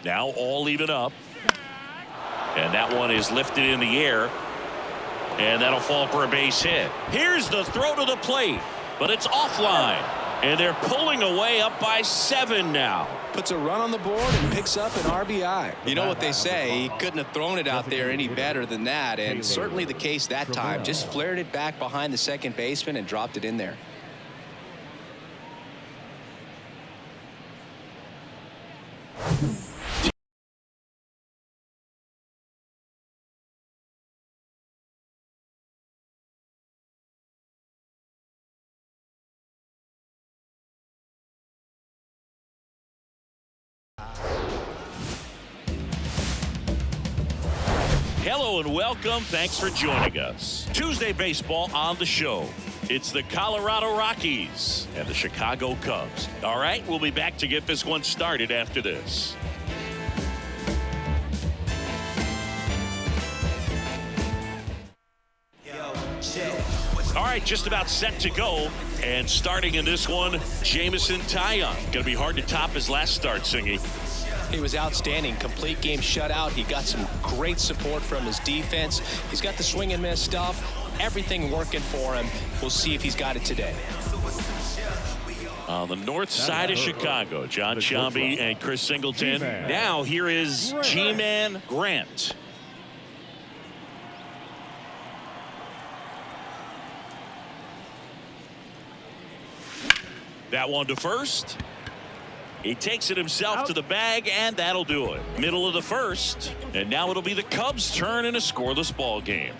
Now all even up. And that one is lifted in the air. And that'll fall for a base hit. Here's the throw to the plate, but it's offline. And they're pulling away up by 7 now. Puts a run on the board and picks up an RBI. You know what they say, he couldn't have thrown it out there any better than that, and certainly the case that time. Just flared it back behind the second baseman and dropped it in there. Hello and welcome. Thanks for joining us. Tuesday baseball on the show. It's the Colorado Rockies and the Chicago Cubs. All right, we'll be back to get this one started after this. All right, just about set to go. And starting in this one, Jameson Taillon. Going to be hard to top his last start, Singy. He was outstanding. Complete game shutout. He got some great support from his defense. He's got the swing and miss stuff. Everything working for him. We'll see if he's got it today. On the north side of Chicago, John Sciambi and Chris Singleton. Now here is G-Man Grant. That one to first. He takes it himself to the bag, and that'll do it. Middle of the first, and now it'll be the Cubs' turn in a scoreless ball game.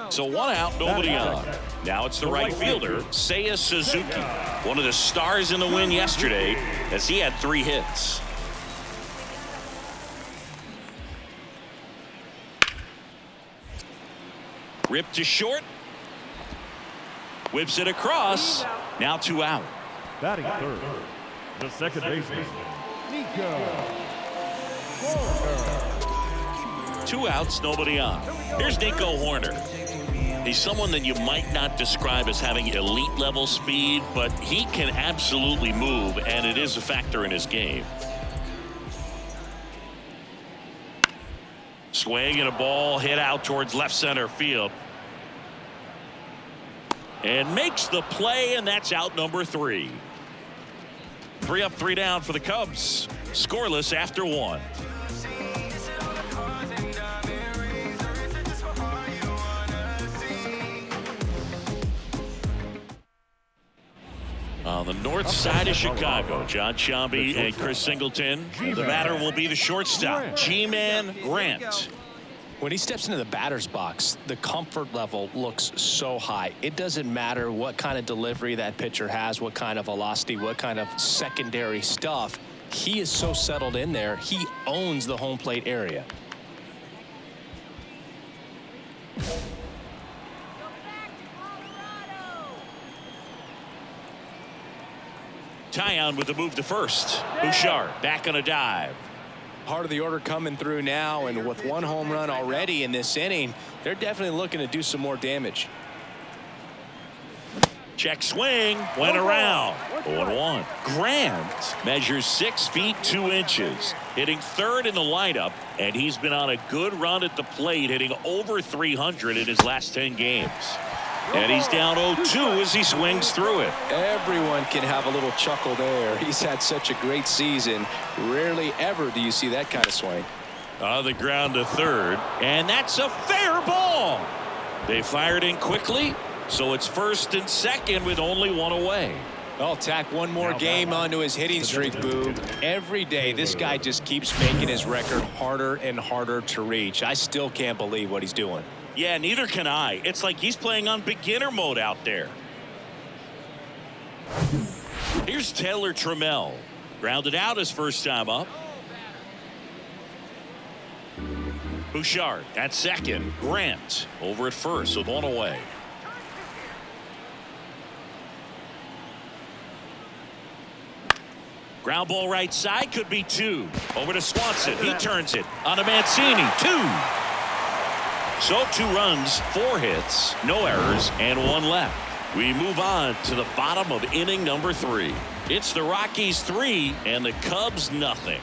So 1 out, nobody on. Now it's the right fielder, Seiya Suzuki, one of the stars in the win yesterday, as he had 3 hits. Ripped to short. Whips it across. Now 2 out. Batting third, the second baseman, Nico. 2 outs, nobody on. Here's Nico Horner. He's someone that you might not describe as having elite level speed, but he can absolutely move, and it is a factor in his game. Swing and a ball hit out towards left center field. And makes the play, and that's out number 3. 3 up, 3 down for the Cubs. Scoreless after 1. On the north side of Chicago, John Sciambi and Chris Singleton. The batter will be the shortstop, G-Man Grant. When he steps into the batter's box, the comfort level looks so high. It doesn't matter what kind of delivery that pitcher has, what kind of velocity, what kind of secondary stuff. He is so settled in there. He owns the home plate area. Taillon with the move to first. Bouchard back on a dive. Part of the order coming through now, and with 1 home run already in this inning, they're definitely looking to do some more damage. Check swing, went around. 0-1. Grant measures 6 feet 2 inches, hitting 3rd in the lineup, and he's been on a good run at the plate, hitting over 300 in his last 10 games. And he's down 0-2 as he swings through it. Everyone can have a little chuckle there. He's had such a great season. Rarely ever do you see that kind of swing. On the ground to 3rd, and that's a fair ball. They fired in quickly, so it's 1st and 2nd with only 1 away. I'll tack 1 more game onto his hitting streak, Boog. Every day, this guy just keeps making his record harder and harder to reach. I still can't believe what he's doing. Yeah, neither can I. It's like he's playing on beginner mode out there. Here's Taylor Trammell. Grounded out his first time up. Bouchard at second. Grant over at first with 1 away. Ground ball right side, could be 2. Over to Swanson. He turns it on to Mancini. 2. So 2 runs, 4 hits, no errors, and 1 left. We move on to the bottom of inning number 3. It's the Rockies 3 and the Cubs nothing.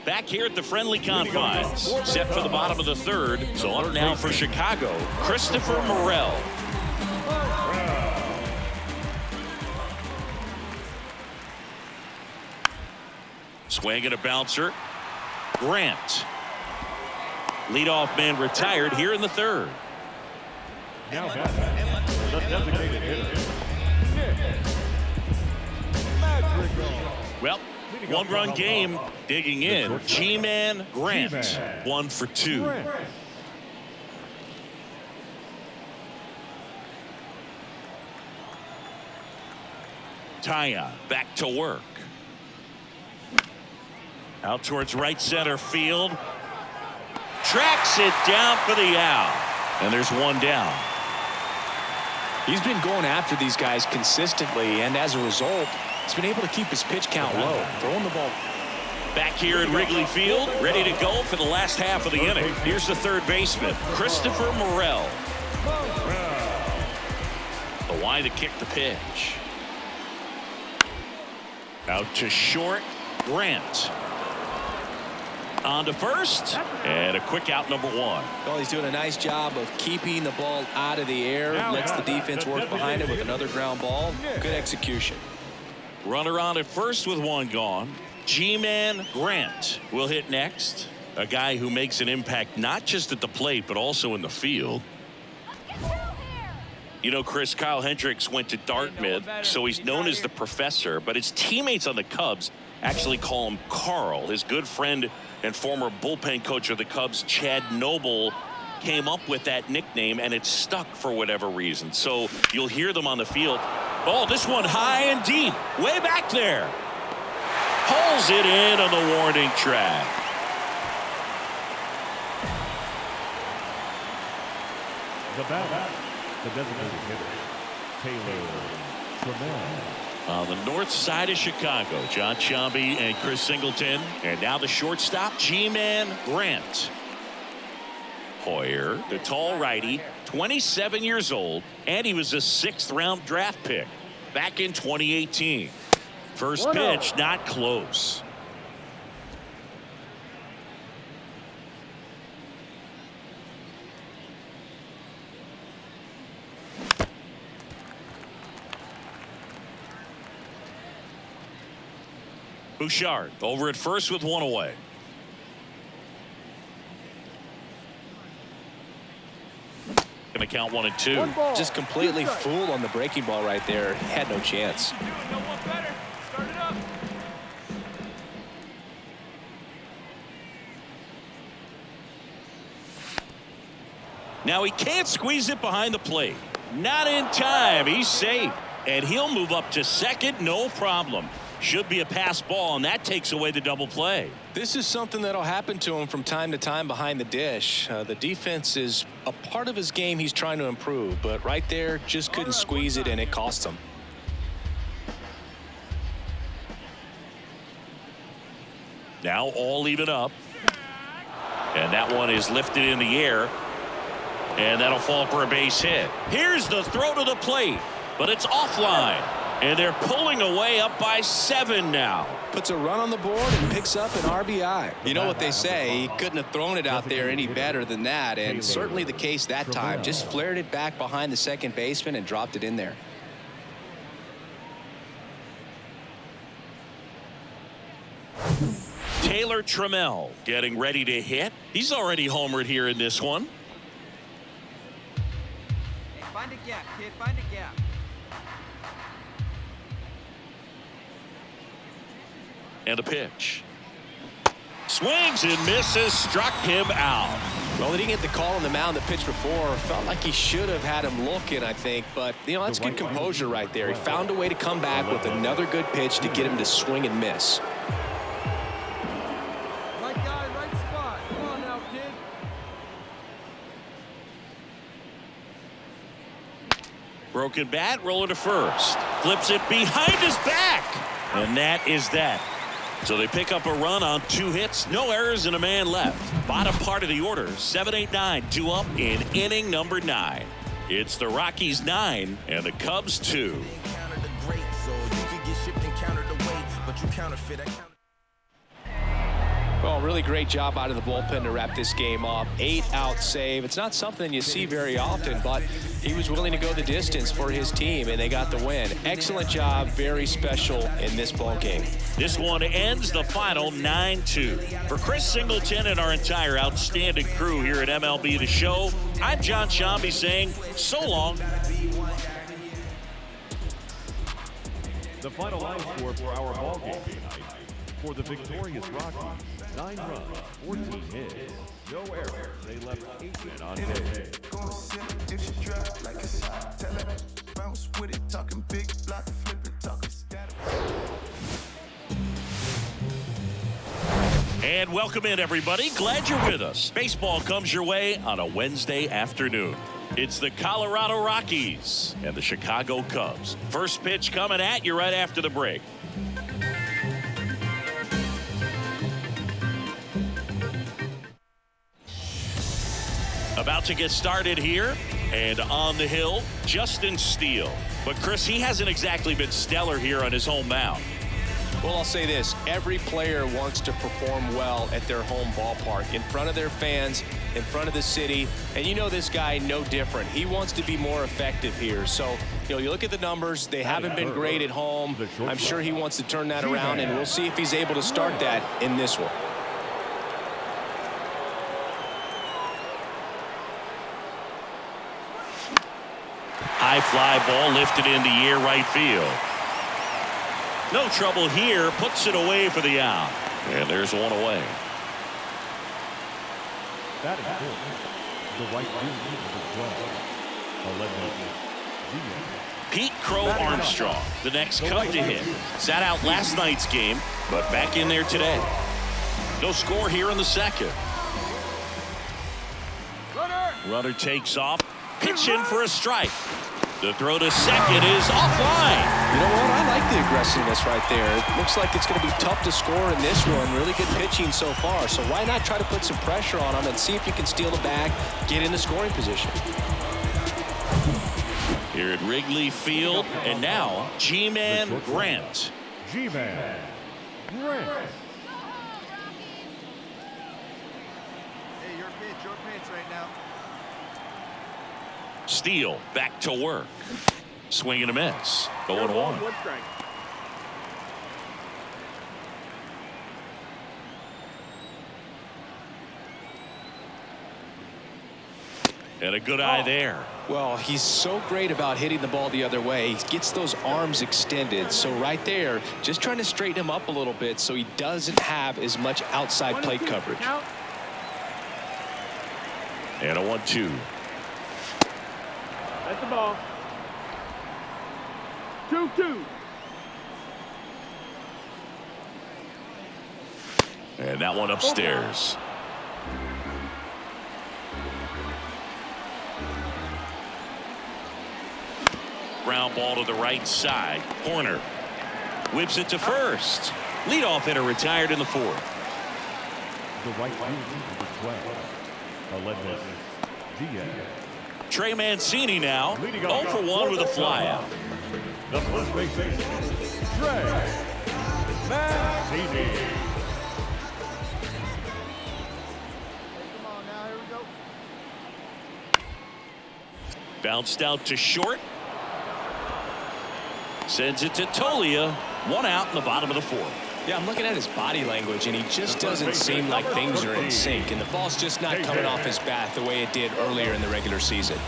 Back here at the friendly confines, set for the bottom of the third. So on now for Chicago, Christopher Morel. Swing and a bouncer. Grant. Leadoff man retired here in the third. Now the designated hitter. Well, one-run game digging in. G-Man Grant, 1 for 2. Taya back to work. Out towards right center field. Tracks it down for the out. And there's one down. He's been going after these guys consistently, and as a result, he's been able to keep his pitch count low, throwing the ball. Back here at Wrigley Field, ready to go for the last half of the inning. Here's the third baseman, Christopher Morel. The wide to kick the pitch. Out to short, Grant. On to first, and a quick out, number 1. Well, he's doing a nice job of keeping the ball out of the air. Lets the defense work behind it with another ground ball. Good execution. Runner on at first with 1 gone. G-Man Grant will hit next. A guy who makes an impact not just at the plate, but also in the field. You know, Chris, Kyle Hendricks went to Dartmouth, so he's known as the professor, but his teammates on the Cubs actually call him Carl. His good friend and former bullpen coach of the Cubs, Chad Noble, came up with that nickname, and it stuck for whatever reason. So you'll hear them on the field. Oh, this one high and deep, way back there. Pulls it in on the warning track. The batter, the designated hitter, Taylor Trammell. On the north side of Chicago, John Sciambi and Chris Singleton. And now the shortstop, G-Man Grant. Hoyer, the tall righty, 27 years old, and he was a 6th-round draft pick back in 2018. First pitch, not close. Bouchard over at first with 1 away. Gonna count 1 and 2. Just completely fooled on the breaking ball right there. Had no chance. Now he can't squeeze it behind the plate. Not in time. He's safe. And he'll move up to second, no problem. Should be a pass ball, and that takes away the double play. This is something that'll happen to him from time to time behind the dish. The defense is a part of his game he's trying to improve, but right there just couldn't squeeze it, and it cost him. Now all even up. And that one is lifted in the air. And that'll fall for a base hit. Here's the throw to the plate, but it's offline. And they're pulling away up by 7 now. Puts a run on the board and picks up an RBI. You know what they say, he couldn't have thrown it out there any better than that, and certainly the case that time. Just flared it back behind the second baseman and dropped it in there. Taylor Trammell getting ready to hit. He's already homered here in this one. Find a gap, kid. Find a gap. And a pitch. Swings and misses. Struck him out. Well, they didn't get the call on the mound that pitched before. Felt like he should have had him looking, I think. But, you know, that's good composure right there. He found a way to come back with another good pitch to get him to swing and miss. Right guy, right spot. Come on now, kid. Broken bat, roller to first. Flips it behind his back. And that is that. So they pick up a run on 2 hits, no errors, and a man left. Bottom part of the order, 7, 8, 9, 2 up in inning number 9. It's the Rockies 9 and the Cubs 2. Well, really great job out of the bullpen to wrap this game up. 8-out save. It's not something you see very often, but he was willing to go the distance for his team, and they got the win. Excellent job. Very special in this ball game. This one ends the final 9-2. For Chris Singleton and our entire outstanding crew here at MLB The Show, I'm John Shambi saying so long. The final line score for our ball game tonight. For the victorious Rockies, 9 runs, 14 hits, no errors. They left 8 men on base. And welcome in, everybody. Glad you're with us. Baseball comes your way on a Wednesday afternoon. It's the Colorado Rockies and the Chicago Cubs. First pitch coming at you right after the break. About to get started here, and on the hill, Justin Steele. But Chris, he hasn't exactly been stellar here on his home mound. Well, I'll say this. Every player wants to perform well at their home ballpark, in front of their fans, in front of the city. And you know this guy no different. He wants to be more effective here. So, you look at the numbers. They haven't been great at home. I'm sure he wants to turn that around, and we'll see if he's able to start that in this one. High fly ball lifted in the air right field. No trouble here. Puts it away for the out. And there's one away. That is good. The right field is 12. Pete Crow Armstrong, the next Cub to hit. Sat out last night's game, but back in there today. No score here in the second. Runner takes off. Pitch in for a strike. The throw to second is offline. You know what? I like the aggressiveness right there. It looks like it's going to be tough to score in this one. Really good pitching so far. So why not try to put some pressure on him and see if you can steal the bag, get in the scoring position. Here at Wrigley Field, and now G-Man Grant. G-Man Grant. Hey, your pitch right now. Steele back to work. Swing and a miss. 0-1. And a good eye there. Well, he's so great about hitting the ball the other way. He gets those arms extended. So right there, just trying to straighten him up a little bit so he doesn't have as much outside plate coverage. And a 1-2. That's the ball. 2-2. And that one upstairs. Ground ball to the right side. Corner. Whips it to first. Leadoff hitter retired in the 4th. The right field is 12. 11. Diaz. Trey Mancini now 0 for 1 with a flyout. The first baseman, Trey Mancini. Come on now, here we go. Bounced out to short. Sends it to Tolia. 1 out in the bottom of the 4th. Yeah, I'm looking at his body language, and he just doesn't seem like things are in sync, and the ball's just not coming off his bat the way it did earlier in the regular season.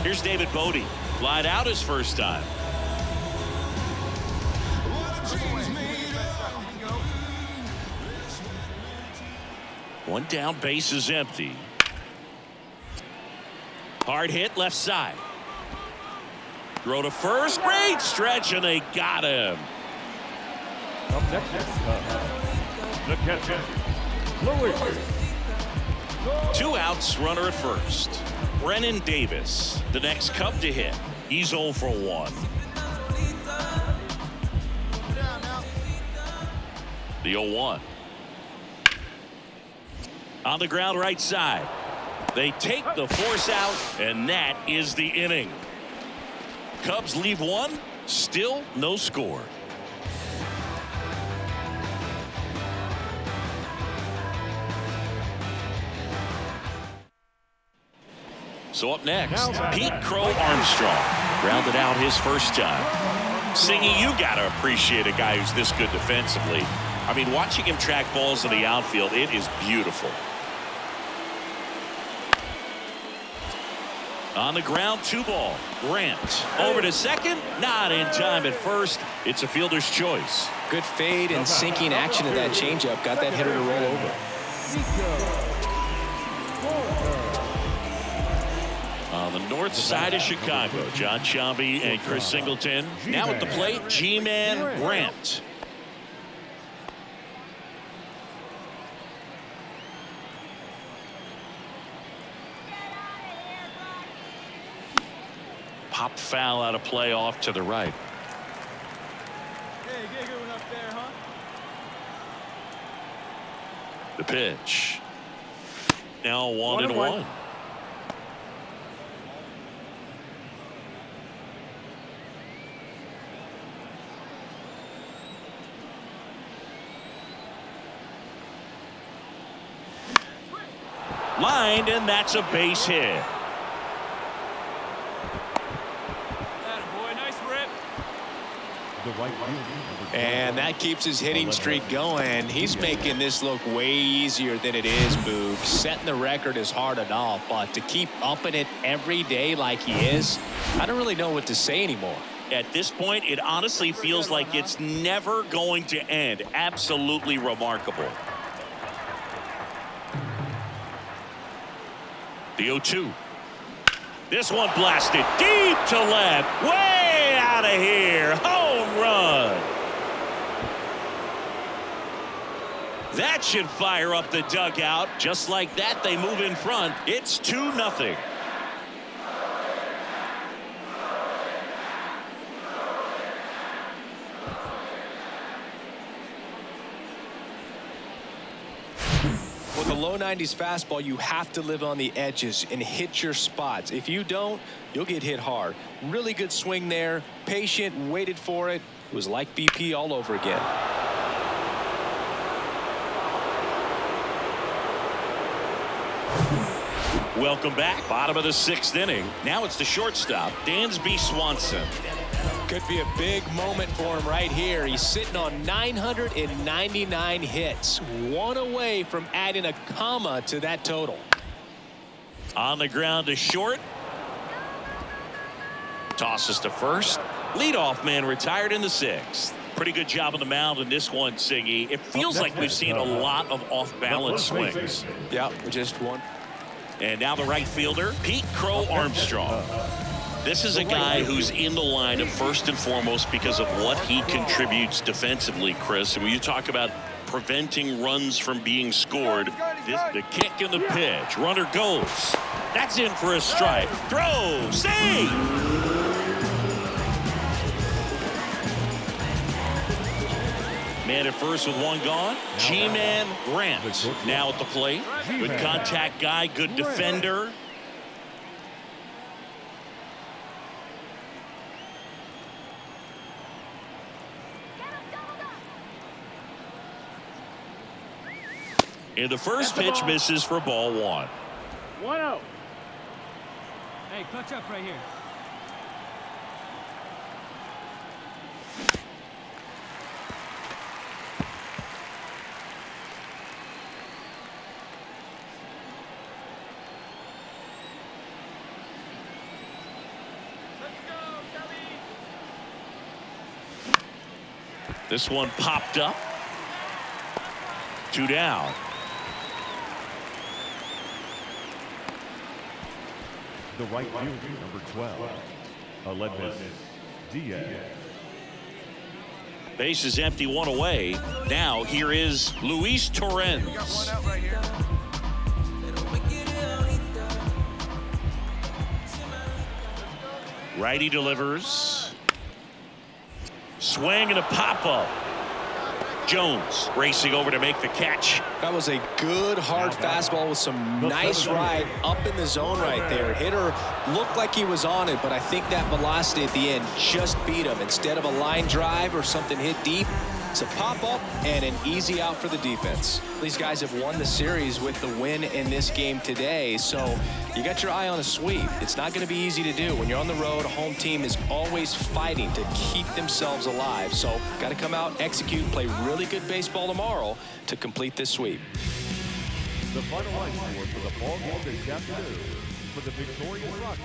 Here's David Bodie. Flied out his first time. One down, base is empty. Hard hit left side. Throw to first. Great stretch, and they got him. Up next, the catcher, Louis. 2 outs, runner at first. Brennan Davis, the next Cub to hit. He's 0 for 1. The 0-1. On the ground right side. They take the force out, and that is the inning. Cubs leave one, still no score. So up next, Pete Crow Armstrong rounded out his first time. Singy, you got to appreciate a guy who's this good defensively. I mean, watching him track balls in the outfield, it is beautiful. On the ground, 2 ball. Grant over to second, not in time at first. It's a fielder's choice. Good fade and sinking action of that changeup got that hitter to roll over. On the north side of Chicago, John Sciambi and Chris Singleton. Now at the plate, G-Man Grant. Pop foul out of play off to the right. Hey, get a good one up there, huh? The pitch. Now 1-1. Lined, and that's a base hit. And that keeps his hitting streak going. He's making this look way easier than it is, Boog. Setting the record is hard enough, but to keep upping it every day like he is, I don't really know what to say anymore. At this point, it honestly feels like it's never going to end. Absolutely remarkable. The 0-2. This one blasted deep to left. Way out of here. Home run. That should fire up the dugout. Just like that, they move in front. It's 2-0. With a low 90s fastball, you have to live on the edges and hit your spots. If you don't, you'll get hit hard. Really good swing there. Patient, waited for it. It was like BP all over again. Welcome back. Bottom of the 6th inning. Now it's the shortstop, Dansby Swanson. Could be a big moment for him right here. He's sitting on 999 hits. One away from adding a comma to that total. On the ground to short. Tosses to first. Leadoff man retired in the 6th. Pretty good job on the mound in this one, Singy. It feels like we've seen a lot of off-balance swings. Yeah, just one. And now the right fielder, Pete Crow Armstrong. This is a guy who's in the lineup first and foremost because of what he contributes defensively, Chris. And when you talk about preventing runs from being scored, the kick and the pitch. Runner goes. That's in for a strike. Throw. Save. Man at first with one gone. G-Man Grant now at the plate. Good contact guy, good defender. And the first pitch misses for ball 1. 1-0. Hey, clutch up right here. This one popped up. 2 down. The right fielder, number 12, Aledmus Diaz. Base is empty, 1 away. Now here is Luis Torrens. We got one out right here. Righty delivers. Swing and a pop up. Jones racing over to make the catch. That was a good hard fastball with some nice ride up in the zone right there. Hitter looked like he was on it, but I think that velocity at the end just beat him. Instead of a line drive or something hit deep, it's a pop-up and an easy out for the defense. These guys have won the series with the win in this game today, so you got your eye on a sweep. It's not going to be easy to do. When you're on the road, a home team is always fighting to keep themselves alive. So got to come out, execute, play really good baseball tomorrow to complete this sweep. The final line score for the ball game this afternoon for the victorious Rockies.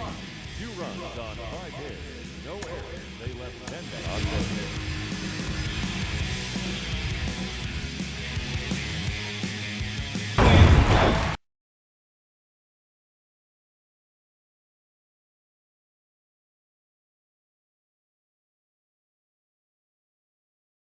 2 runs on 5 hits, no errors. They left 10 men on base.